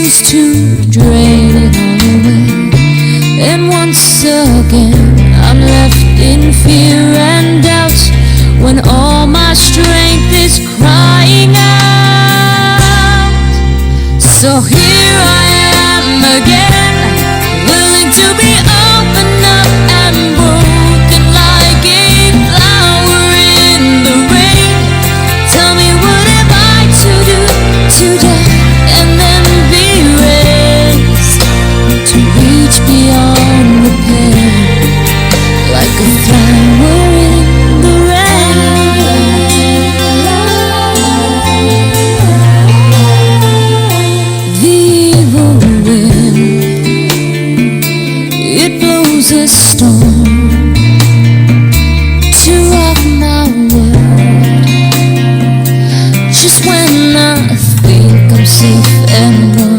seems to drain it all away. And once again I'm left in fear and doubt, when all my strength is crying out. So here I am again, willing to be opened up and broken like a flower in the rain. Tell me, what am I to do today, and then be raised to reach beyond repair, like a flower in the rain. The evil wind, it blows a storm to rock my world, just when I think I'm safe and warm.